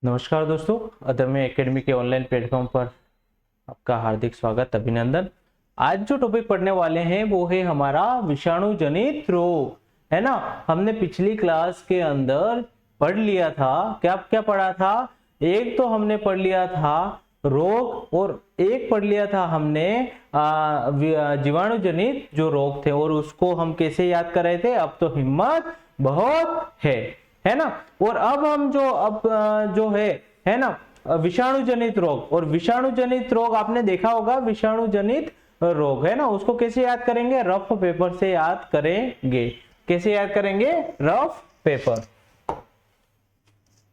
नमस्कार दोस्तों, अदम्य एकेडमी के ऑनलाइन प्लेटफॉर्म पर आपका हार्दिक स्वागत, अभिनंदन। आज जो टॉपिक पढ़ने वाले हैं वो है हमारा विषाणु जनित रोग, है ना। हमने पिछली क्लास के अंदर पढ़ लिया था, क्या क्या पढ़ा था। एक तो हमने पढ़ लिया था रोग और एक पढ़ लिया था हमने जीवाणु जनित जो रोग थे, और उसको हम कैसे याद कर रहे थे। अब तो हिम्मत बहुत है ना। और अब हम जो है ना, विषाणु जनित रोग। और विषाणु जनित रोग आपने देखा होगा, विषाणु जनित रोग है ना, उसको कैसे याद करेंगे, रफ पेपर से याद करेंगे। कैसे याद करेंगे, रफ पेपर।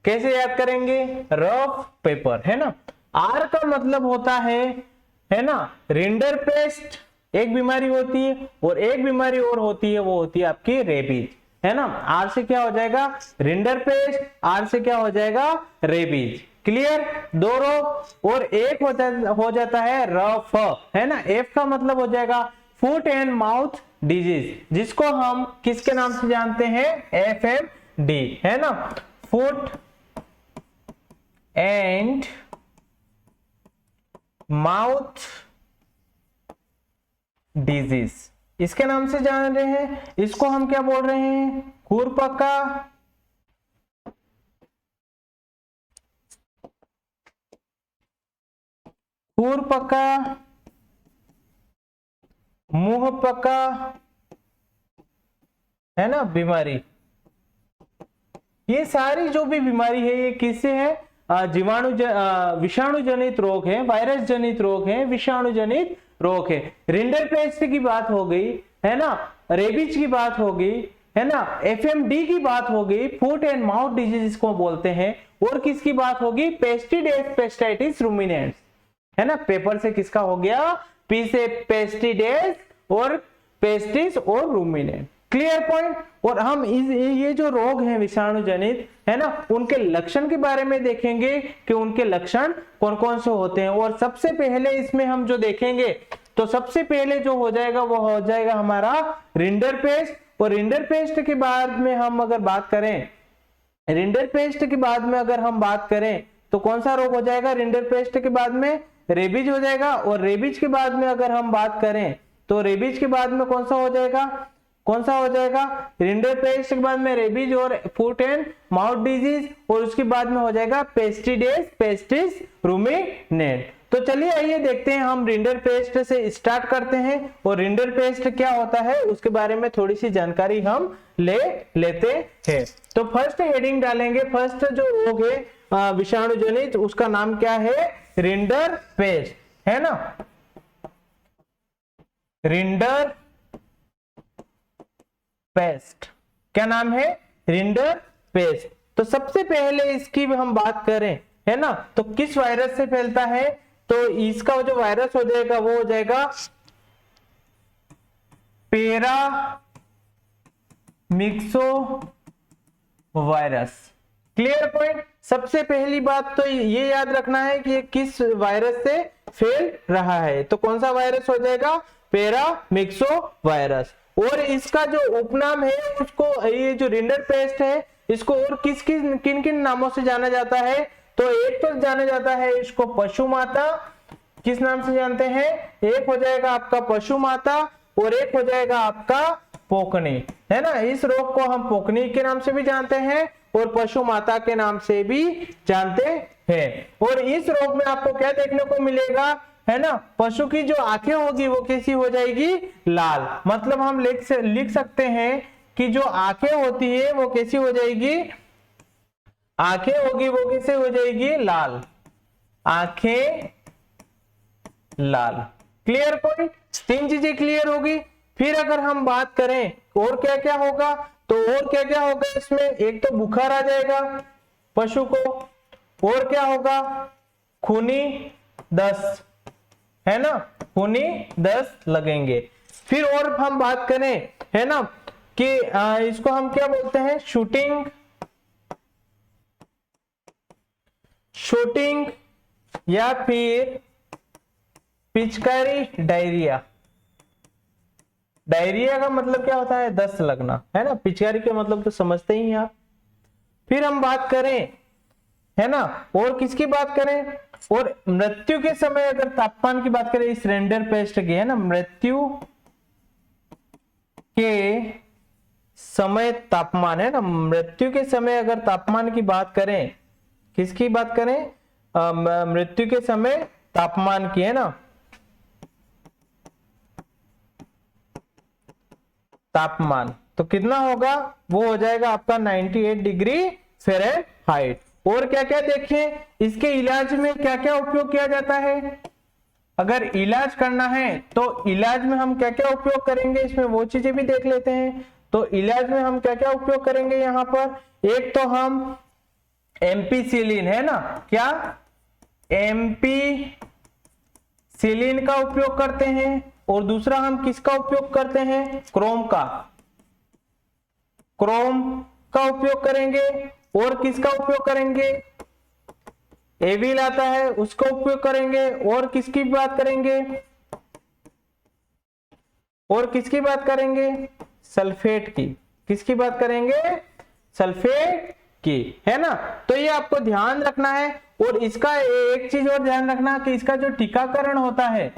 कैसे याद करेंगे, रफ पेपर, है ना। आर का मतलब होता है ना, रिंडरपेस्ट एक बीमारी होती है, और एक बीमारी और होती है, वो होती है आपकी रेबीज, है ना। आर से क्या हो जाएगा, रिंडरपेस्ट, आर से क्या हो जाएगा, रेबीज। क्लियर, दो रोग। और एक हो जाता है रफ, है ना। एफ का मतलब हो जाएगा फुट एंड माउथ डिजीज, जिसको हम किसके नाम से जानते हैं, FMD, है ना। फुट एंड माउथ डिजीज, इसके नाम से जान रहे हैं। इसको हम क्या बोल रहे हैं, खुरपका, खुरपका, मुंहपका, है ना बीमारी। ये सारी जो भी बीमारी है ये किससे है, विषाणु जनित रोग है, वायरस जनित रोग है, विषाणु जनित रोग है। रिंडरपेस्ट की बात हो गई, है ना, रेबीज की बात हो गई, है ना, FMD की बात हो गई, फुट एंड माउथ डिजीज इसको बोलते हैं। और किसकी बात होगी, पेस्टिडेस पेस्टाइटिस रूमिनेंट्स, है ना। पेपर से किसका हो गया, पी से पेस्टिडेस और पेस्टिस और रूमिनेंट। Clear point. और हम ये जो रोग हैं विषाणु जनित, है ना, उनके लक्षण के बारे में देखेंगे कि उनके लक्षण कौन कौन से होते हैं। और सबसे पहले इसमें हम जो देखेंगे, तो सबसे पहले जो हो जाएगा वो हो जाएगा हमारा रिंडरपेस्ट। और रिंडरपेस्ट के बाद में हम अगर बात करें, रिंडरपेस्ट के बाद में अगर हम बात करें तो कौन सा रोग हो जाएगा, रिंडरपेस्ट के बाद में रेबीज हो जाएगा। और रेबीज के बाद में अगर हम बात करें तो रेबीज के बाद में कौन सा हो जाएगा, कौन सा हो जाएगा, रिंडरपेस्ट के बाद में रेबीज और फुट एंड माउथ डिजीज, और उसके बाद में हो जाएगा पेस्टिडेस पेस्टिस रूमिनेंट। तो चलिए आइए देखते हैं, हम रिंडरपेस्ट से स्टार्ट करते हैं। और रिंडरपेस्ट क्या होता है उसके बारे में थोड़ी सी जानकारी हम ले लेते हैं। तो फर्स्ट हेडिंग डालेंगे, फर्स्ट जो रोग है विषाणु जनित, उसका नाम क्या है, रिंडरपेस्ट, है ना। रिंडर पेस्ट, क्या नाम है, रिंडर पेस्ट। तो सबसे पहले इसकी हम बात करें, है ना, तो किस वायरस से फैलता है, तो इसका जो वायरस हो जाएगा वो हो जाएगा para myxo virus. Clear point. सबसे पहली बात तो ये याद रखना है कि ये किस वायरस से फैल रहा है, तो कौन सा वायरस हो जाएगा, पैरा मिक्सो वायरस। और इसका जो उपनाम है उसको, ये जो रिंडरपेस्ट है इसको और किन किन नामों से जाना जाता है, तो एक तो जाना जाता है इसको पशु माता, किस नाम से जानते हैं, एक हो जाएगा आपका पशु माता और एक हो जाएगा आपका पोकनी, है ना। इस रोग को हम पोकनी के नाम से भी जानते हैं और पशु माता के नाम से भी जानते हैं। और इस रोग में आपको क्या देखने को मिलेगा, है ना, पशु की जो आंखें होगी वो कैसी हो जाएगी, लाल। मतलब हम लिख सकते हैं कि जो आंखें होती है वो कैसी हो जाएगी, आंखें होगी वो कैसे हो जाएगी, लाल, आंखें लाल। क्लियर पॉइंट, तीन चीजें क्लियर होगी। फिर अगर हम बात करें और क्या क्या होगा, तो और क्या क्या होगा इसमें, एक तो बुखार आ जाएगा पशु को, और क्या होगा, खूनी दस्त, है ना, खूनी दस्त लगेंगे। फिर और हम बात करें, है ना, कि इसको हम क्या बोलते हैं, शूटिंग या फिर पिचकारी डायरिया। डायरिया का मतलब क्या होता है, दस्त लगना, है ना। पिचकारी का मतलब तो समझते ही हैं आप। फिर हम बात करें है ना। और किसकी बात करें, और मृत्यु के समय अगर तापमान की बात करें इस रेंडर पेस्ट की, है ना, मृत्यु के समय तापमान, है ना, मृत्यु के समय अगर तापमान की बात करें, किसकी बात करें, मृत्यु के समय तापमान की, है ना, तापमान तो कितना होगा, वो हो जाएगा आपका 98 डिग्री फ़ारेनहाइट। और क्या क्या देखें, इसके इलाज में क्या क्या उपयोग किया जाता है, अगर इलाज करना है तो इलाज में हम क्या क्या उपयोग करेंगे, इसमें वो चीजें भी देख लेते हैं। तो इलाज में हम क्या क्या उपयोग करेंगे यहाँ पर, एक तो हम एम्पीसिलिन, है ना, क्या एम्पीसिलिन का उपयोग करते हैं, और दूसरा हम किसका उपयोग करते हैं, क्रोम का उपयोग करेंगे, और किसका उपयोग करेंगे, एविल आता है उसका उपयोग करेंगे, और किसकी बात करेंगे, और किसकी बात करेंगे, सल्फेट की, किसकी बात करेंगे, सल्फेट की, है ना। तो ये आपको ध्यान रखना है। और इसका एक चीज और ध्यान रखना कि इसका जो टीकाकरण होता है,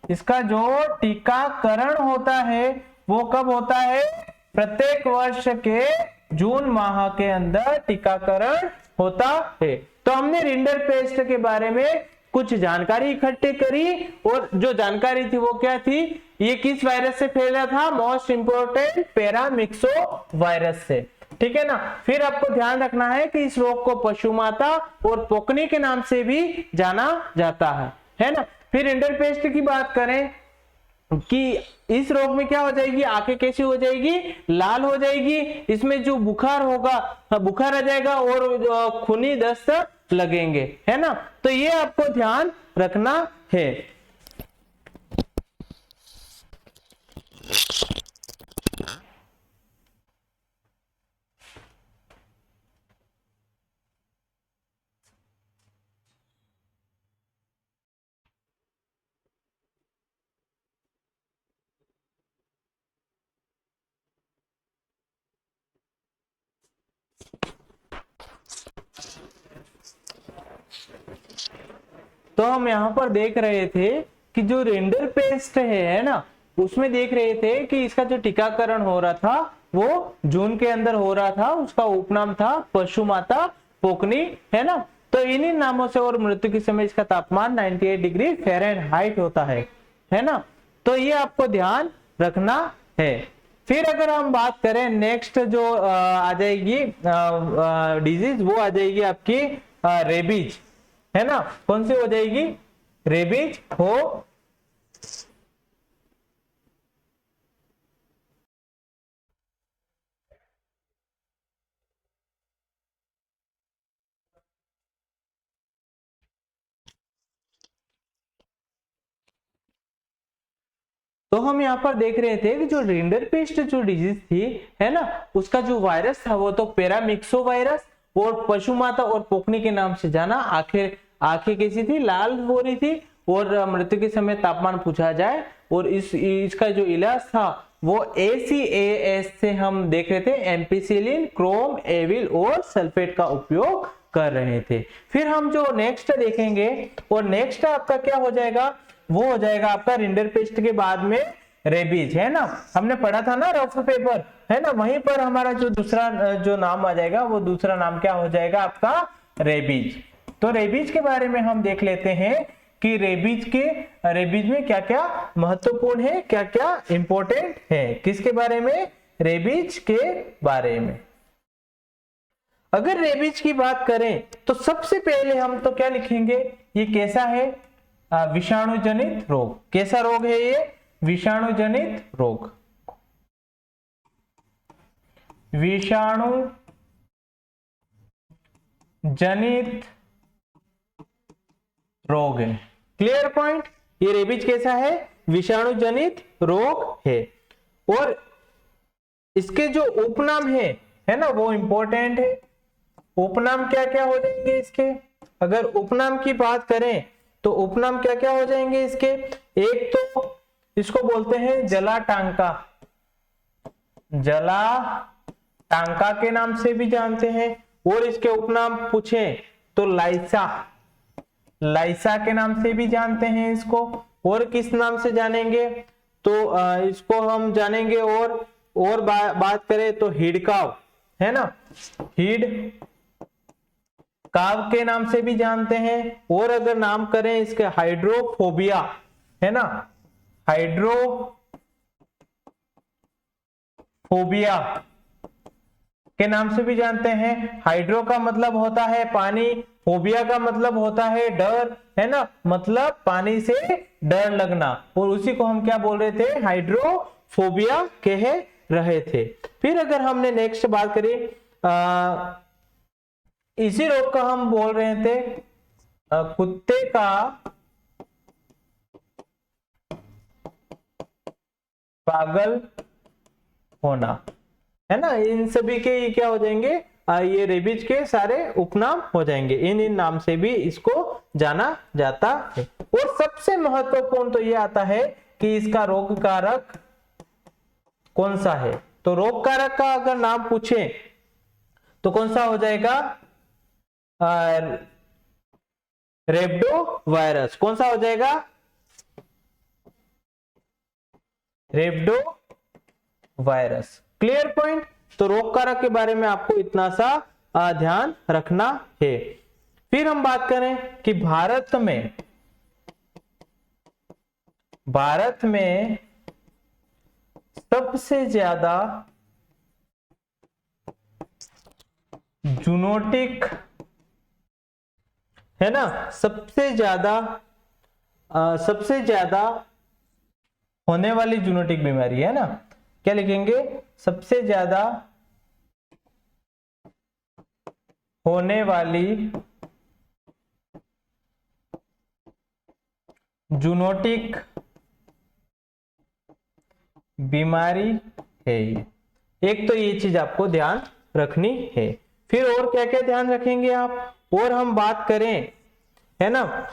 इसका जो टीकाकरण होता है वो कब होता है, प्रत्येक वर्ष के जून माह के अंदर टीकाकरण होता है। तो हमने रिंडर पेस्ट के बारे में कुछ जानकारी इकट्ठी करी, और जो जानकारी थी वो क्या थी, ये किस वायरस से फैला था, मोस्ट इंपोर्टेंट पैरामिक्सो वायरस से, ठीक है ना। फिर आपको ध्यान रखना है कि इस रोग को पशु माता और पोकनी के नाम से भी जाना जाता है ना। फिर रिंडर पेस्ट की बात करें कि इस रोग में क्या हो जाएगी, आंखें कैसी हो जाएगी, लाल हो जाएगी, इसमें जो बुखार होगा, बुखार आ जाएगा, और खूनी दस्त लगेंगे, है ना। तो ये आपको ध्यान रखना है। तो हम यहाँ पर देख रहे थे कि जो रेंडर पेस्ट है ना, उसमें देख रहे थे कि इसका जो टीकाकरण हो रहा था वो जून के अंदर हो रहा था, उसका उपनाम था पशु माता पोकनी, है ना। तो इन्हीं नामों से, और मृत्यु के समय इसका तापमान 98 डिग्री फ़ारेनहाइट होता है ना। तो ये आपको ध्यान रखना है। फिर अगर हम बात करें नेक्स्ट जो आ जाएगी डिजीज, वो आ जाएगी आपकी रेबीज, है ना। कौन सी हो जाएगी, रेबीज हो तो हम यहाँ पर देख रहे थे कि जो रिंडर पेस्ट जो डिजीज थी, है ना, उसका जो वायरस था वो तो पैरामिक्सो वायरस, और पशु माता और पोकनी के नाम से जाना। आंखें कैसी थी, लाल हो रही थी, और मृत्यु के समय तापमान पूछा जाए, और इसका जो इलाज था वो ACAS से हम देख रहे थे, एम्पीसिलिन, क्रोम, एविल और सल्फेट का उपयोग कर रहे थे। फिर हम जो नेक्स्ट देखेंगे, और नेक्स्ट आपका क्या हो जाएगा, वो हो जाएगा आपका रिंडर पेस्ट के बाद में रेबीज, है ना। हमने पढ़ा था ना रफ पेपर, है ना, वहीं पर हमारा जो दूसरा जो नाम आ जाएगा, वो दूसरा नाम क्या हो जाएगा आपका, रेबीज। तो रेबीज के बारे में हम देख लेते हैं कि रेबीज में क्या क्या महत्वपूर्ण है, क्या क्या इंपॉर्टेंट है, किसके बारे में, रेबीज के बारे में। अगर रेबीज की बात करें तो सबसे पहले हम तो क्या लिखेंगे, ये कैसा है, विषाणु जनित रोग। कैसा रोग है ये, विषाणु जनित रोग, विषाणु जनित रोग है। क्लियर पॉइंट, ये रेबीज कैसा है, विषाणु जनित रोग है। और इसके जो उपनाम है ना, वो इंपॉर्टेंट है। उपनाम क्या क्या हो जाएंगे इसके, अगर उपनाम की बात करें तो उपनाम क्या क्या हो जाएंगे इसके, एक तो इसको बोलते हैं जला टांका, जला टांका के नाम से भी जानते हैं। और इसके उपनाम पूछे तो लाइसा, लाइसा के नाम से भी जानते हैं इसको। और किस नाम से जानेंगे, तो इसको हम जानेंगे। और बात करें तो हिडकाव है ना, हिड काव के नाम से भी जानते हैं। और अगर नाम करें इसके हाइड्रोफोबिया है ना, हाइड्रोफोबिया के नाम से भी जानते हैं। हाइड्रो का मतलब होता है पानी, फोबिया का मतलब होता है डर, है ना, मतलब पानी से डर लगना, और उसी को हम क्या बोल रहे थे, हाइड्रोफोबिया कह रहे थे। फिर अगर हमने नेक्स्ट बात करी, इसी रोग का हम बोल रहे थे कुत्ते का पागल होना, है ना। इन सभी के ये क्या हो जाएंगे, ये रेबीज के सारे उपनाम हो जाएंगे। इन नाम से भी इसको जाना जाता है। और सबसे महत्वपूर्ण तो ये आता है कि इसका रोग कारक कौन सा है। तो रोग कारक का अगर नाम पूछे तो कौन सा हो जाएगा, रेब्डो वायरस। कौन सा हो जाएगा, रेब्डो वायरस। Clear point. तो रोग कारक के बारे में आपको इतना सा ध्यान रखना है। फिर हम बात करें कि भारत में सबसे ज्यादा जूनोटिक है ना, सबसे ज्यादा होने वाली जूनोटिक बीमारी है ना, क्या लिखेंगे, सबसे ज्यादा होने वाली जूनोटिक बीमारी है ये। एक तो ये चीज आपको ध्यान रखनी है। फिर और क्या क्या ध्यान रखेंगे आप, और हम बात करें, है ना,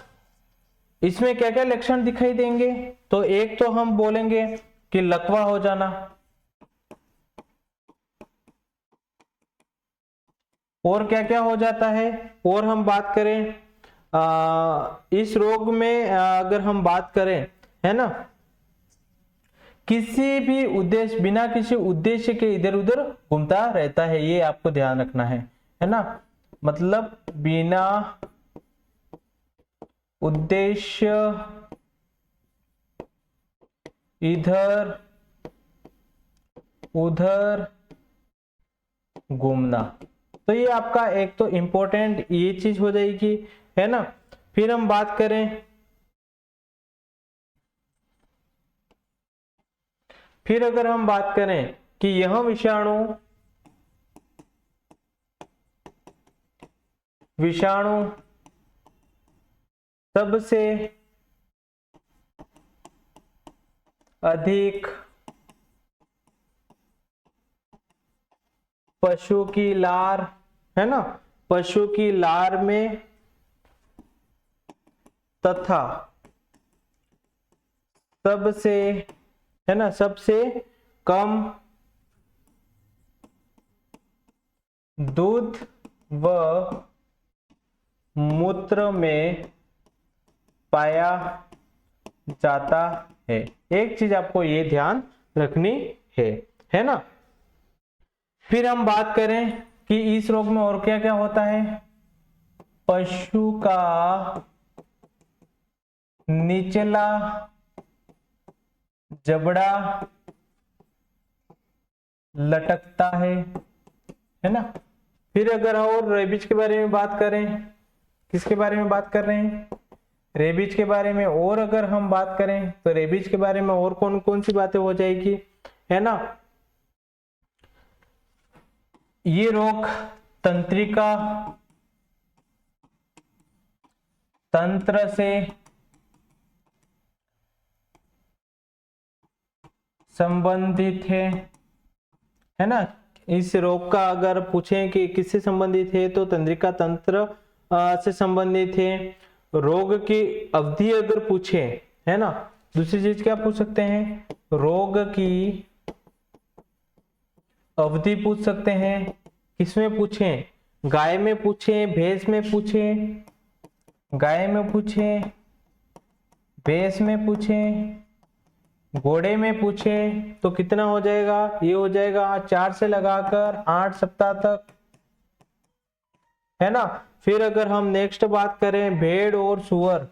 इसमें क्या क्या लक्षण दिखाई देंगे। तो एक तो हम बोलेंगे कि लकवा हो जाना, और क्या क्या हो जाता है। और हम बात करें इस रोग में अगर हम बात करें, है ना, किसी भी उद्देश्य, बिना किसी उद्देश्य के इधर उधर घूमता रहता है, ये आपको ध्यान रखना है ना, मतलब बिना उद्देश्य इधर उधर घूमना। तो ये आपका एक तो इंपॉर्टेंट ये चीज हो जाएगी, है ना। फिर हम बात करें, फिर अगर हम बात करें कि यह विषाणु सबसे अधिक पशु की लार, है ना, पशु की लार में तथा सबसे, है ना, सबसे कम दूध व मूत्र में पाया जाता है। एक चीज आपको ये ध्यान रखनी है ना। फिर हम बात करें कि इस रोग में और क्या क्या होता है, पशु का निचला जबड़ा लटकता है ना। फिर अगर और रेबीज के बारे में बात करें, किसके बारे में बात कर रहे हैं, रेबीज के बारे में। और अगर हम बात करें तो रेबीज के बारे में और कौन कौन सी बातें हो जाएगी, है ना। ये रोग तंत्रिका तंत्र से संबंधित है ना। इस रोग का अगर पूछें कि किससे संबंधित है तो तंत्रिका तंत्र से संबंधित है। रोग की अवधि अगर पूछे, है ना, दूसरी चीज क्या पूछ सकते हैं, रोग की अवधि पूछ सकते हैं। किसमें पूछें, गाय में पूछे, भैंस में पूछे, गाय में पूछे, भैंस में पूछे, घोड़े में पूछे, तो कितना हो जाएगा? ये हो जाएगा 4 से लगाकर 8 सप्ताह तक, है ना। फिर अगर हम नेक्स्ट बात करें भेड़ और सुअर,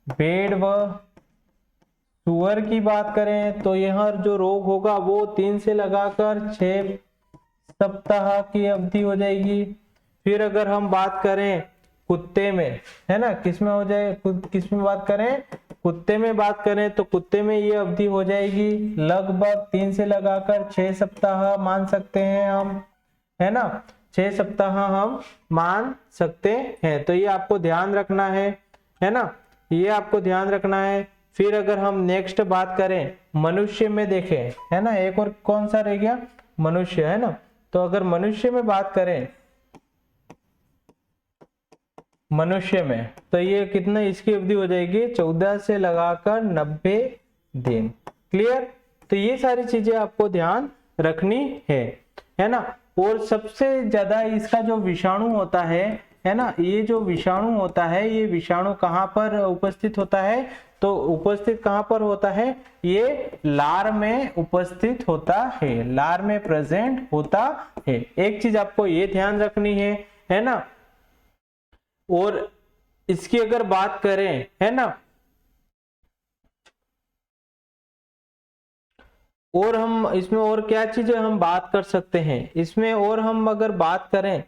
भेड़ व सुअर की बात करें तो यहाँ जो रोग होगा वो 3 से लगाकर 6 सप्ताह की अवधि हो जाएगी। फिर अगर हम बात करें कुत्ते में, है ना, किसमें हो जाए, किसमें बात करें, कुत्ते में बात करें तो कुत्ते में ये अवधि हो जाएगी लगभग 3 से लगाकर 6 सप्ताह मान सकते हैं हम, है ना, 6 सप्ताह हम मान सकते हैं। तो ये आपको ध्यान रखना है ना, ये आपको ध्यान रखना है। फिर अगर हम नेक्स्ट बात करें मनुष्य में देखें, है ना, एक और कौन सा रह गया, मनुष्य, है ना। तो अगर मनुष्य में बात करें, मनुष्य में तो ये कितना, इसकी अवधि हो जाएगी 14 से लगाकर 90 दिन। क्लियर? तो ये सारी चीजें आपको ध्यान रखनी है ना। और सबसे ज्यादा इसका जो विषाणु होता है ना, ये जो विषाणु होता है, ये विषाणु कहाँ पर उपस्थित होता है? तो उपस्थित कहाँ पर होता है? ये लार में उपस्थित होता है, लार में प्रेजेंट होता है। एक चीज आपको ये ध्यान रखनी है ना। और इसकी अगर बात करें, है ना, और हम इसमें और क्या चीजें हम बात कर सकते हैं इसमें, और हम अगर बात करें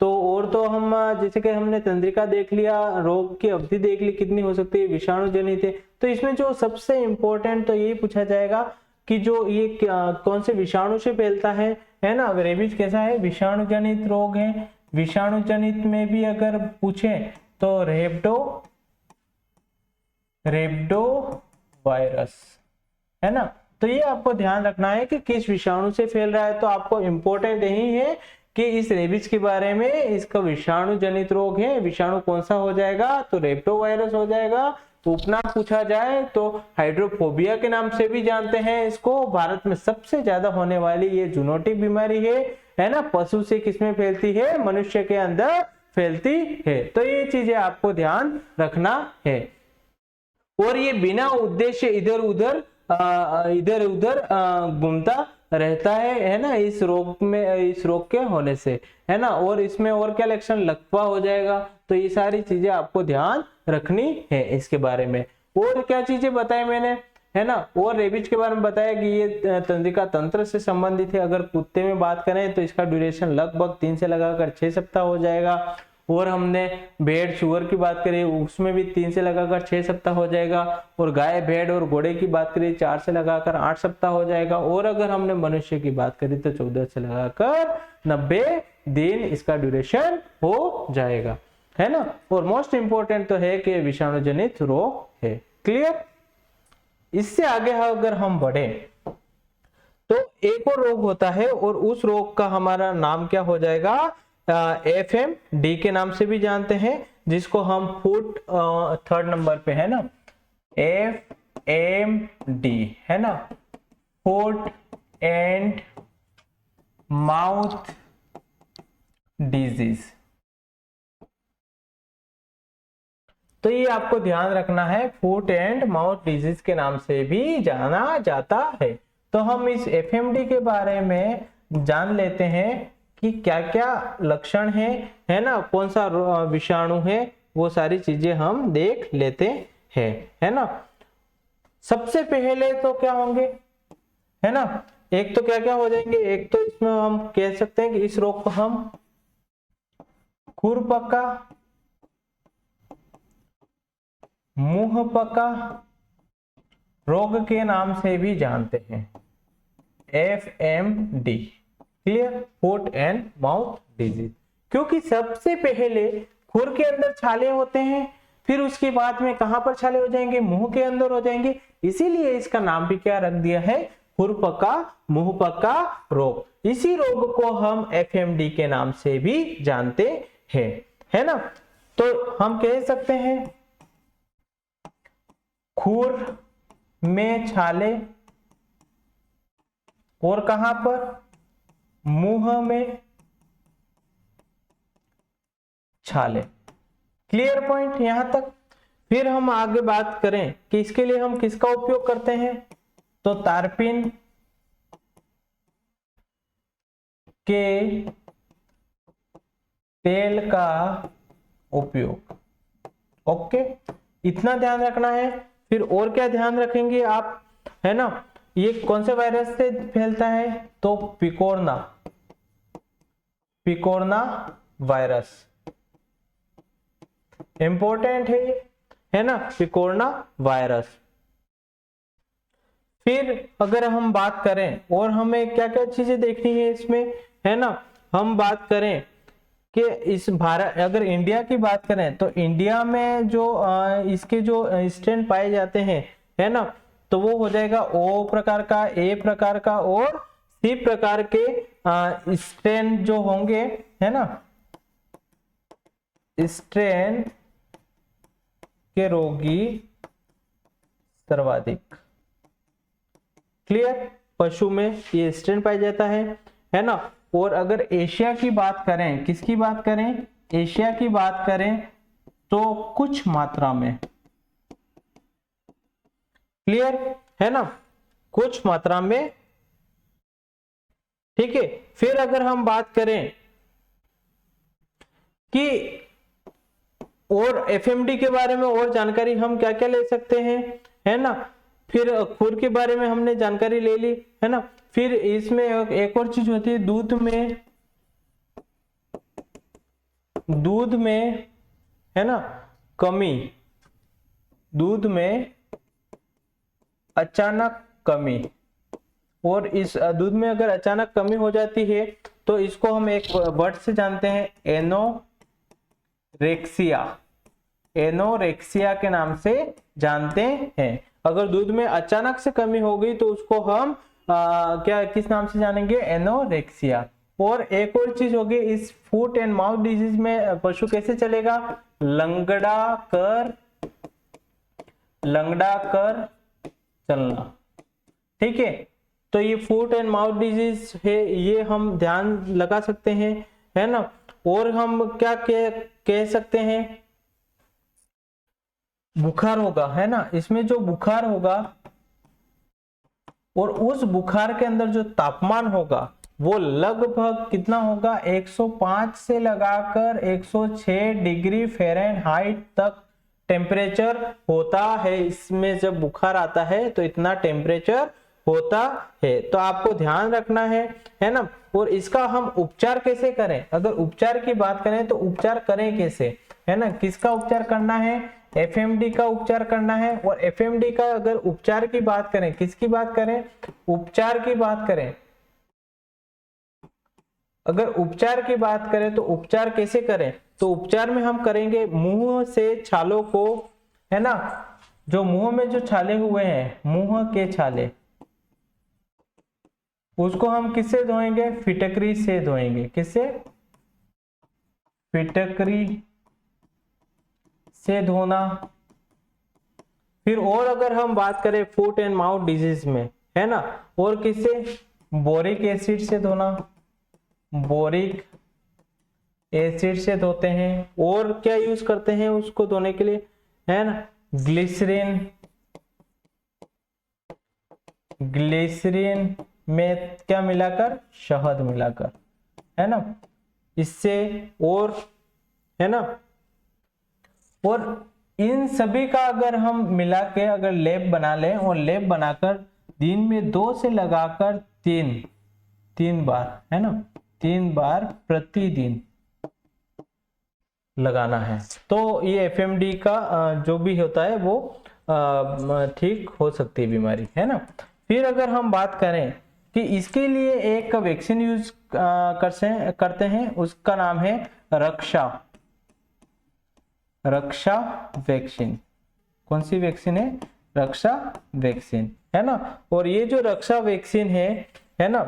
तो, और तो हम जैसे कि हमने तंत्रिका देख लिया, रोग की अवधि देख ली कितनी हो सकती है, विषाणु जनित है। तो इसमें जो सबसे इंपॉर्टेंट तो ये पूछा जाएगा कि जो ये कौन से विषाणु से फैलता है ना। रेबीज कैसा है? विषाणु जनित रोग है। विषाणु जनित में भी अगर पूछे तो रेब्डो वायरस, है ना। तो ये आपको ध्यान रखना है कि किस विषाणु से फैल रहा है। तो आपको इंपॉर्टेंट यही है कि इस रेबीज के बारे में, इसका विषाणु जनित रोग है, विषाणु कौन सा हो जाएगा? तो रेब्डो वायरस हो जाएगा। तो उपनाम पूछा जाए तो हाइड्रोफोबिया के नाम से भी जानते हैं इसको। भारत में सबसे ज्यादा होने वाली ये जूनोटिक बीमारी है ना। पशु से किसमें फैलती है? मनुष्य के अंदर फैलती है। तो ये चीजें आपको ध्यान रखना है। और ये बिना उद्देश्य इधर उधर घूमता रहता है ना, इस रोग के होने से, है ना। और इसमें और क्या लक्षण? लकवा हो जाएगा। तो ये सारी चीजें आपको ध्यान रखनी है इसके बारे में। और क्या चीजें बताई मैंने, है ना। और रेबीज के बारे में बताया कि ये तंत्रिका तंत्र से संबंधित है। अगर कुत्ते में बात करें तो इसका ड्यूरेशन लगभग 3 से लगाकर 6 सप्ताह हो जाएगा। और हमने भेड़ सुअर की बात करी, उसमें भी 3 से लगाकर 6 सप्ताह हो जाएगा। और गाय भेड़ और घोड़े की बात करी 4 से लगाकर 8 सप्ताह हो जाएगा। और अगर हमने मनुष्य की बात करी तो 14 से लगाकर 90 दिन इसका ड्यूरेशन हो जाएगा, है ना। और मोस्ट इंपोर्टेंट तो है कि विषाणु जनित रोग है। क्लियर? इससे आगे अगर हम बढ़े तो एक और रोग होता है, और उस रोग का हमारा नाम क्या हो जाएगा? FMD के नाम से भी जानते हैं, जिसको हम फुट 3rd नंबर पे, है ना, FMD, है ना, फुट एंड माउथ डिजीज। तो ये आपको ध्यान रखना है, फुट एंड माउथ डिजीज के नाम से भी जाना जाता है। तो हम इस FMD के बारे में जान लेते हैं कि क्या क्या लक्षण है ना, कौन सा विषाणु है, वो सारी चीजें हम देख लेते हैं, है ना। सबसे पहले तो क्या होंगे, है ना, एक तो क्या क्या हो जाएंगे, एक तो इसमें हम कह सकते हैं कि इस रोग को हम खुरपका, मुंहपका रोग के नाम से भी जानते हैं, FMD। Clear? Foot and mouth disease. क्योंकि सबसे पहले खुर के अंदर छाले होते हैं, फिर उसके बाद में कहां पर छाले हो जाएंगे? मुंह के अंदर हो जाएंगे। इसीलिए इसका नाम भी क्या रख दिया है? खुरपका मुंहपका रोग। इसी रोग को हम FMD के नाम से भी जानते हैं, है ना। तो हम कह सकते हैं खुर में छाले, और कहां पर? मुंह में, छाले। क्लियर पॉइंट यहां तक। फिर हम आगे बात करें कि इसके लिए हम किसका उपयोग करते हैं, तो तारपीन के तेल का उपयोग। ओके, इतना ध्यान रखना है। फिर और क्या ध्यान रखेंगे आप, है ना, ये कौन से वायरस से फैलता है, तो पिकोरना वायरस इंपॉर्टेंट है ना, पिकोरना वायरस। फिर अगर हम बात करें और हमें क्या क्या चीजें देखनी है इसमें, है ना, हम बात करें कि इस भारत, अगर इंडिया की बात करें तो इंडिया में जो इसके जो स्ट्रेन पाए जाते हैं, है ना, तो वो हो जाएगा ओ प्रकार का, ए प्रकार का और सी प्रकार के स्ट्रेन जो होंगे, है ना, स्ट्रेन के रोगी सर्वाधिक। क्लियर, पशु में ये स्ट्रेन पाया जाता है ना। और अगर एशिया की बात करें, किसकी बात करें, एशिया की बात करें तो कुछ मात्रा में, क्लियर है ना, कुछ मात्रा में, ठीक है। फिर अगर हम बात करें कि और एफएमडी के बारे में और जानकारी हम क्या क्या ले सकते हैं, है ना, फिर खुर के बारे में हमने जानकारी ले ली, है ना। फिर इसमें एक और चीज होती है, दूध में है ना कमी, दूध में अचानक कमी। और इस दूध में अगर अचानक कमी हो जाती है तो इसको हम एक वर्ड से जानते हैं, एनोरेक्सिया के नाम से जानते हैं। अगर दूध में अचानक से कमी हो गई तो उसको हम क्या किस नाम से जानेंगे, एनोरेक्सिया। और एक और चीज होगी, इस फुट एंड माउथ डिजीज में पशु कैसे चलेगा, लंगड़ा कर चलना, ठीक है। तो ये फुट एंड माउथ डिजीज है, ये हम ध्यान लगा सकते हैं, है ना। और हम क्या कह सकते हैं, बुखार होगा, है ना, इसमें जो बुखार होगा और उस बुखार के अंदर जो तापमान होगा वो लगभग कितना होगा, 105 से लगाकर 106 डिग्री फ़ारेनहाइट तक टेम्परेचर होता है। इसमें जब बुखार आता है तो इतना टेम्परेचर होता है, तो आपको ध्यान रखना है ना। और इसका हम उपचार कैसे करें, अगर उपचार की बात करें तो उपचार करें कैसे, है ना, किसका उपचार करना है, एफएमडी का उपचार करना है। और एफएमडी का अगर उपचार की बात करें, किसकी बात करें, उपचार की बात करें, अगर उपचार की बात करें तो उपचार कैसे करें, तो उपचार में हम करेंगे मुंह से छालों को, है ना, जो मुंह में जो छाले हुए हैं, मुंह के छाले, उसको हम किससे धोएंगे, फिटकरी से धोएंगे। किससे, फिटकरी से धोना। फिर और अगर हम बात करें फुट एंड माउथ डिजीज में, है ना, और किससे, बोरिक एसिड से धोना, बोरिक एसिड से धोते हैं। और क्या यूज करते हैं उसको धोने के लिए, है ना, ग्लिसरीन में क्या मिलाकर, शहद मिलाकर, है ना, इससे। और है ना, और इन सभी का अगर हम मिला के अगर लेप बना लें, और लेप बनाकर दिन में 2 से लगाकर 3 बार, है ना, 3 बार प्रतिदिन लगाना है, तो ये एफएमडी का जो भी होता है वो ठीक हो सकती है बीमारी, है ना। फिर अगर हम बात करें कि इसके लिए एक वैक्सीन यूज करते हैं, उसका नाम है रक्षा वैक्सीन। कौन सी वैक्सीन है, रक्षा वैक्सीन, है ना। और ये जो रक्षा वैक्सीन है ना,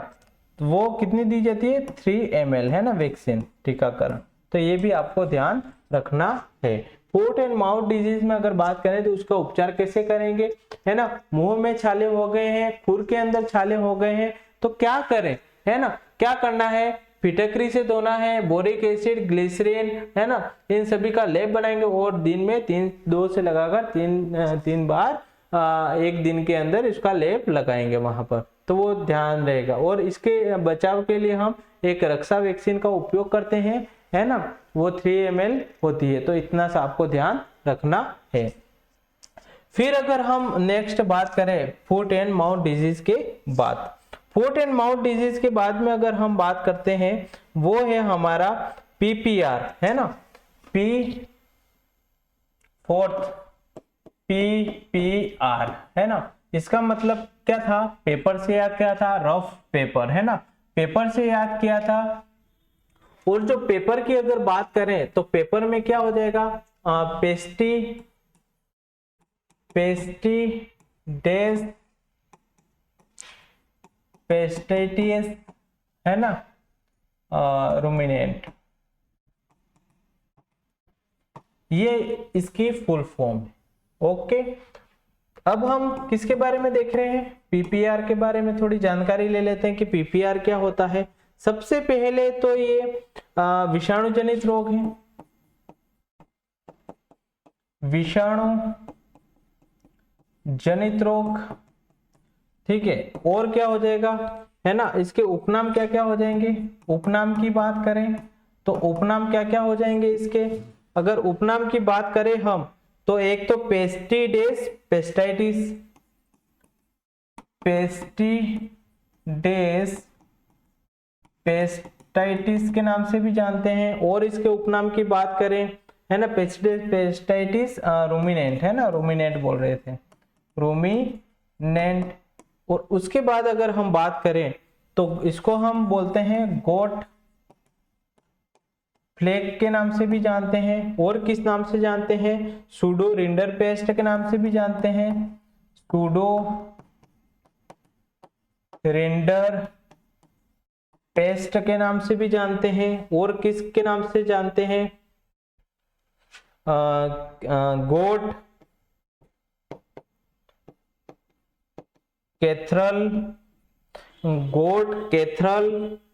वो कितनी दी जाती है, 3 ml, है ना, वैक्सीन टीकाकरण। तो ये भी आपको ध्यान रखना है। फुट एंड माउथ डिजीज में अगर बात करें तो उसका उपचार कैसे करेंगे, है ना, मुंह में छाले हो गए हैं, खुर के अंदर छाले हो गए हैं, तो क्या करें, है ना, क्या करना है, फिटकरी से धोना है, बोरिक एसिड, ग्लिसरीन, है ना, इन सभी का लेप बनाएंगे और दिन में 2 से लगाकर 3 बार एक दिन के अंदर इसका लेप लगाएंगे वहां पर, तो वो ध्यान रहेगा। और इसके बचाव के लिए हम एक रक्षा वैक्सीन का उपयोग करते हैं, है ना, वो 3 ml होती है, तो इतना सा आपको ध्यान रखना है। फिर अगर हम नेक्स्ट बात करें फुट एंड माउथ डिजीज के बाद, फुट एंड माउथ डिजीज के बाद में अगर हम बात करते हैं वो है हमारा PPR, है ना, PPR, है ना। इसका मतलब क्या था, पेपर से याद किया था, रफ पेपर, है ना, पेपर से याद किया था। और जो पेपर की अगर बात करें तो पेपर में क्या हो जाएगा, पेस्टिसाइड्स, है ना, रूमिनेंट, ये इसकी फुल फॉर्म है। ओके, अब हम किसके बारे में देख रहे हैं, PPR के बारे में थोड़ी जानकारी ले लेते हैं कि PPR क्या होता है। सबसे पहले तो ये विषाणु जनित रोग है, विषाणु जनित रोग, ठीक है। और क्या हो जाएगा, है ना, इसके उपनाम क्या क्या हो जाएंगे, उपनाम की बात करें तो उपनाम क्या क्या हो जाएंगे इसके, अगर उपनाम की बात करें हम तो एक तो पेस्टिडेस पेस्टाइटिस के नाम से भी जानते हैं। और इसके उपनाम की बात करें, है ना, पेस्टाइटिस रूमिनेंट, है ना, रूमिनेंट बोल रहे थे, रूमिनेंट। और उसके बाद अगर हम बात करें तो इसको हम बोलते हैं गोट फ्लेग के नाम से भी जानते हैं। और किस नाम से जानते हैं, सूडो रिंडर पेस्ट के नाम से भी जानते हैं, सूडो रिंडर पेस्ट के नाम से भी जानते हैं। और किसके नाम से जानते हैं,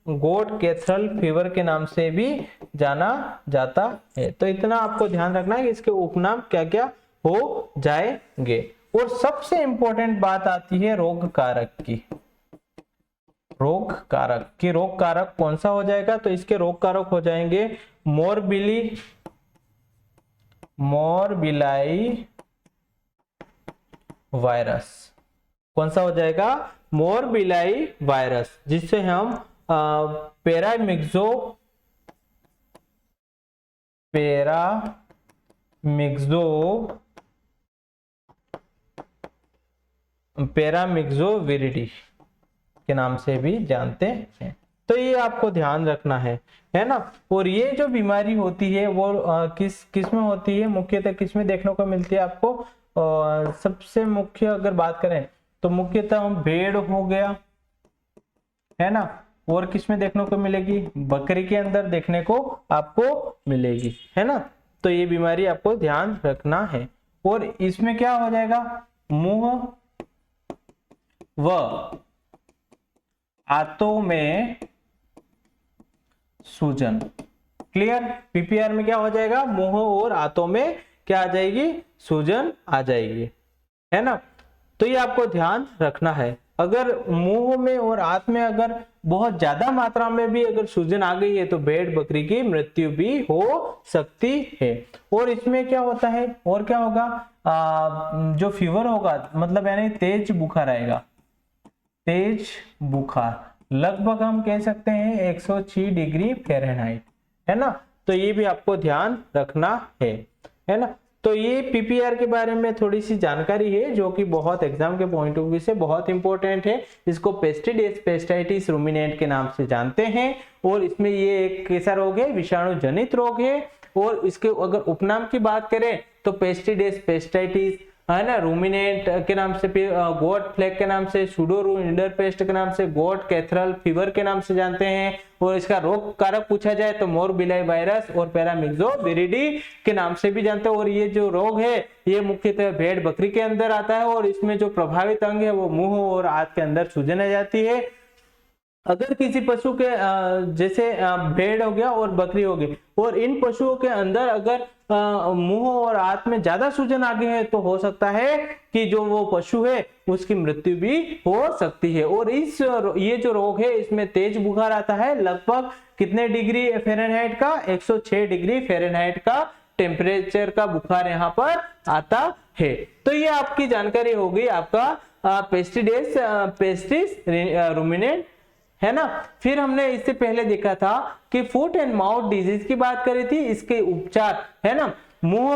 गोट कैथरल फीवर के नाम से भी जाना जाता है। तो इतना आपको ध्यान रखना है कि इसके उपनाम क्या क्या हो जाएंगे। और सबसे इंपॉर्टेंट बात आती है रोग कारक की, रोग कारक कौन सा हो जाएगा, तो इसके रोग कारक हो जाएंगे मोरबिलाई वायरस। कौन सा हो जाएगा, मोरबिलाई वायरस, जिससे हम पैरामिक्सोविरिडी के नाम से भी जानते हैं। तो ये आपको ध्यान रखना है ना। और ये जो बीमारी होती है वो किस में होती है, मुख्यतः किस में देखने को मिलती है आपको, सबसे मुख्य अगर बात करें तो मुख्यतः हम भेड़ हो गया, है ना, और किस में देखने को मिलेगी, बकरी के अंदर देखने को आपको मिलेगी, है ना। तो ये बीमारी आपको ध्यान रखना है। और इसमें क्या हो जाएगा, मुंह व आंतों में सूजन। क्लियर, PPR में क्या हो जाएगा, मुंह और आंतों में क्या आ जाएगी, सूजन आ जाएगी, है ना। तो ये आपको ध्यान रखना है। अगर मुंह में और आंत में अगर बहुत ज्यादा मात्रा में भी अगर सूजन आ गई है तो भेड़ बकरी की मृत्यु भी हो सकती है। और इसमें क्या होता है, और क्या होगा, जो फीवर होगा मतलब यानी तेज बुखार आएगा, तेज बुखार, लगभग हम कह सकते हैं 106 डिग्री फ़ारेनहाइट, है ना। तो ये भी आपको ध्यान रखना है ना। तो ये PPR के बारे में थोड़ी सी जानकारी है जो कि बहुत एग्जाम के पॉइंट ऑफ व्यू से बहुत इंपॉर्टेंट है। इसको पेस्टाइटिस रूमिनेंट के नाम से जानते हैं। और इसमें ये एक कैसा रोग है, विषाणु जनित रोग है। और इसके अगर उपनाम की बात करें तो पेस्टाइटिस, है ना, रूमिनेंट के नाम से, गोट फ्लेग के नाम से, सूडो रिंडर पेस्ट के नाम से, गोट कैथरल फीवर के नाम से जानते हैं। और इसका रोग कारक पूछा जाए तो मोरबिलाई वायरस और पैरामिक्सोविरिडी के नाम से भी जानते हैं। और ये जो रोग है ये मुख्यतः भेड़ बकरी के अंदर आता है। और इसमें जो प्रभावित अंग है वो मुंह और आंत के अंदर सूजन आ जाती है। अगर किसी पशु के जैसे भेड़ हो गया और बकरी हो गई, और इन पशुओं के अंदर अगर मुंह और हाथ में ज्यादा सूजन आ गए हैं तो हो सकता है कि जो वो पशु है उसकी मृत्यु भी हो सकती है। और ये जो रोग है इसमें तेज बुखार आता है, लगभग कितने डिग्री फ़ारेनहाइट का, 106 डिग्री फ़ारेनहाइट का टेम्परेचर का बुखार यहाँ पर आता है। तो ये आपकी जानकारी हो गई आपका पेस्टिस रूमिनेंट, है ना। फिर हमने इससे पहले देखा था कि फुट एंड माउथ डिजीज की बात करी थी, इसके उपचार, है ना। मुंह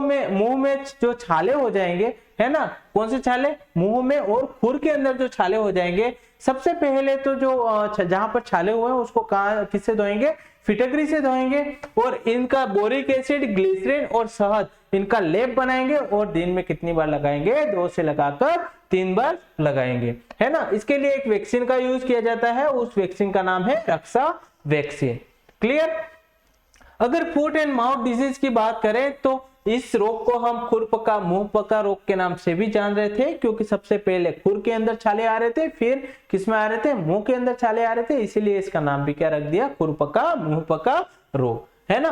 में जो छाले हो जाएंगे, है ना, कौन से छाले, मुंह में और खुर के अंदर जो छाले हो जाएंगे, सबसे पहले तो जो जहां पर छाले हुए हैं उसको किससे धोएंगे, फिटकरी से धोएंगे, और इनका बोरिक एसिड, ग्लिसरीन और शहद इनका लेप बनाएंगे, और दिन में कितनी बार लगाएंगे, 2 से लगाकर 3 बार लगाएंगे, है ना। इसके लिए एक वैक्सीन का यूज किया जाता है, उस वैक्सीन का नाम है रक्षा वैक्सीन। क्लियर। अगर फुट एंड माउथ डिजीज की बात करें तो इस रोग को हम खुरपका मुंह पका रोग के नाम से भी जान रहे थे, क्योंकि सबसे पहले खुर के अंदर छाले आ रहे थे, फिर किसमें आ रहे थे, मुंह के अंदर छाले आ रहे थे, इसीलिए इसका नाम भी क्या रख दिया, खुरपका मुंह पका रोग, है ना।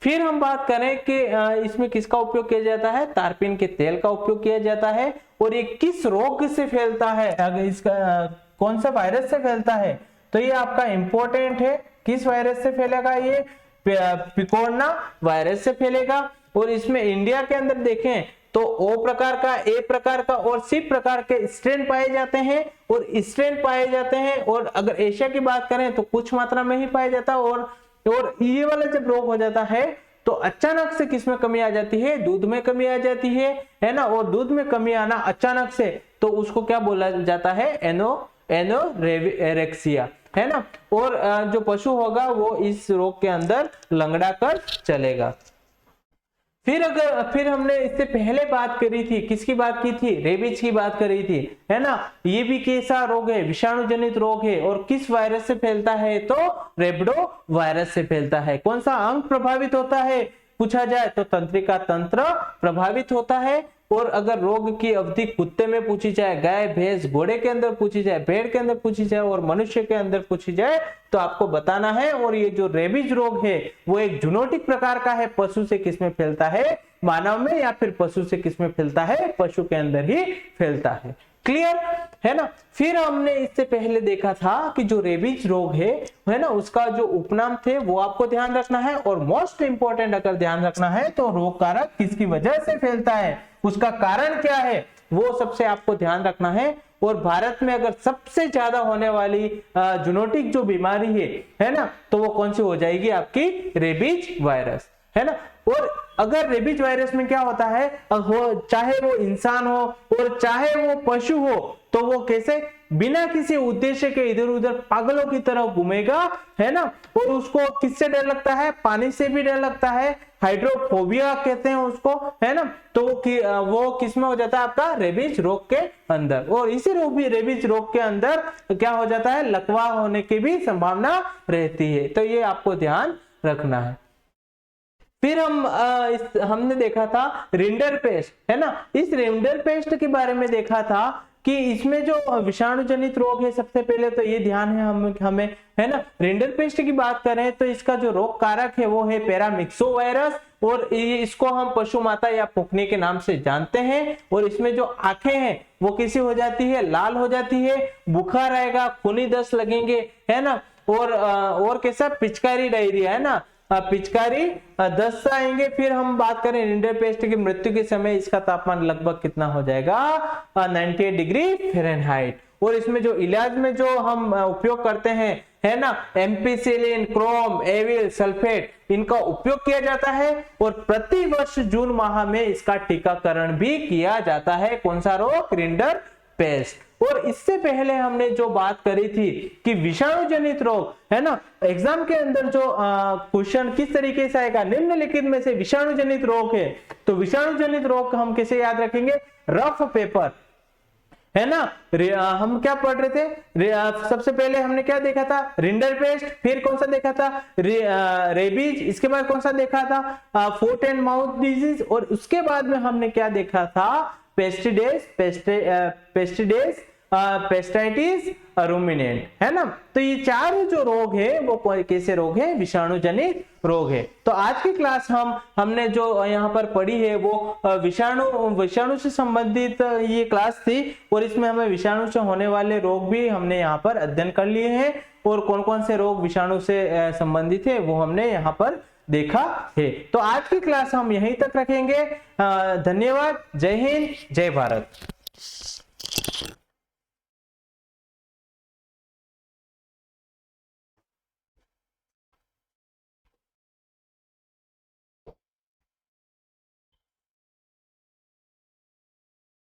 फिर हम बात करें कि इसमें किसका उपयोग किया जाता है, तारपीन के तेल का उपयोग किया जाता है। और ये किस रोग से फैलता है, अगर इसका कौन सा वायरस से फैलता है, तो ये आपका इंपॉर्टेंट है, किस वायरस से फैलेगा, ये पिकोरना वायरस से फैलेगा। और इसमें इंडिया के अंदर देखें तो ओ प्रकार का, ए प्रकार का और सी प्रकार के स्ट्रेन पाए जाते हैं, और स्ट्रेन पाए जाते हैं। और अगर एशिया की बात करें तो कुछ मात्रा में ही पाया जाता है। और ये वाला जब रोग हो जाता है तो अचानक से किसमें कमी आ जाती है, दूध में कमी आ जाती है ना। और दूध में कमी आना अचानक से, तो उसको क्या बोला जाता है, एनोरेक्सिया, है ना। और जो पशु होगा वो इस रोग के अंदर लंगड़ा कर चलेगा। फिर हमने इससे पहले बात करी थी, किसकी बात की थी, रेबीज की बात करी थी, है ना। ये भी कैसा रोग है, विषाणु जनित रोग है, और किस वायरस से फैलता है, तो रेबडो वायरस से फैलता है। कौन सा अंग प्रभावित होता है पूछा जाए तो तंत्रिका तंत्र प्रभावित होता है। और अगर रोग की अवधि कुत्ते में पूछी जाए, गाय भैंस घोड़े के अंदर पूछी जाए, भेड़ के अंदर पूछी जाए और मनुष्य के अंदर पूछी जाए तो आपको बताना है। और ये जो रेबीज रोग है वो एक जूनोटिक प्रकार का है, पशु से किसमें फैलता है, मानव में, या फिर पशु से किसमें फैलता है, पशु के अंदर ही फैलता है। क्लियर, है ना। फिर हमने इससे पहले देखा था कि जो रेबीज रोग है ना, उसका जो उपनाम थे वो आपको ध्यान रखना है। और मोस्ट इंपॉर्टेंट अगर ध्यान रखना है तो रोग कारक किसकी वजह से फैलता है, उसका कारण क्या है, वो सबसे आपको ध्यान रखना है। और भारत में अगर सबसे ज्यादा होने वाली जूनोटिक जो बीमारी है ना, तो वो कौन सी हो जाएगी, आपकी रेबीज वायरस, है ना। और अगर रेबीज वायरस में क्या होता है, चाहे वो इंसान हो और चाहे वो पशु हो, तो वो कैसे बिना किसी उद्देश्य के इधर उधर पागलों की तरह घूमेगा, है ना। और उसको किससे डर लगता है, पानी से भी डर लगता है, हाइड्रोफोबिया कहते हैं उसको, है ना। तो वो किसमें हो जाता है, आपका रेबीज रोग के अंदर। और इसी रेबीज रोग के अंदर क्या हो जाता है, लकवा होने की भी संभावना रहती है। तो ये आपको ध्यान रखना है। फिर हमने देखा था रिंडर पेस्ट, है ना। इस रिंडर पेस्ट के बारे में देखा था कि इसमें जो विषाणु जनित रोग है, सबसे पहले तो ये ध्यान है हमें, है ना। रिंडर पेस्ट की बात करें तो इसका जो रोग कारक है वो है पैरामिक्सो वायरस, और इसको हम पशु माता या पुकनी के नाम से जानते हैं। और इसमें जो आंखें हैं वो कैसी हो जाती है, लाल हो जाती है, बुखार आएगा, खूनी दस्त लगेंगे, है ना। और कैसा, पिचकारी डायरिया, है ना, पिचकारी दस्त आएंगे। फिर हम बात करें रिंडर पेस्ट की मृत्यु के समय इसका तापमान लगभग कितना हो जाएगा, 98 डिग्री फ़ारेनहाइट। और इसमें जो इलाज में जो हम उपयोग करते हैं, है ना, एम्पिसिलिन, क्रोम, एविल, सल्फेट, इनका उपयोग किया जाता है। और प्रति वर्ष जून माह में इसका टीकाकरण भी किया जाता है। कौन सा रोग, रिंडर पेस्ट। और इससे पहले हमने जो बात करी थी कि विषाणु जनित रोग, है ना, एग्जाम के अंदर जो क्वेश्चन किस तरीके से आएगा, निम्नलिखित में से विषाणु जनित रोग है, तो विषाणु जनित रोग हम कैसे याद रखेंगे, रफ पेपर, है ना। हम क्या पढ़ रहे थे, सबसे पहले हमने क्या देखा था, रिंडर पेस्ट, फिर कौन सा देखा था, रेबीज, इसके बाद कौन सा देखा था, फुट एंड माउथ डिजीज, और उसके बाद में हमने क्या देखा था, पेस्टिडेस पेस्टाइटिस, रूमिनेंट, है ना। तो ये 4 जो रोग है वो कैसे रोग है, विषाणु जनित रोग है। तो आज की क्लास हमने जो यहाँ पर पढ़ी है वो विषाणु से संबंधित ये क्लास थी, और इसमें हमें विषाणु से होने वाले रोग भी हमने यहाँ पर अध्ययन कर लिए हैं, और कौन कौन से रोग विषाणु से संबंधित है वो हमने यहाँ पर देखा है। तो आज की क्लास हम यहीं तक रखेंगे। धन्यवाद। जय हिंद, जय भारत।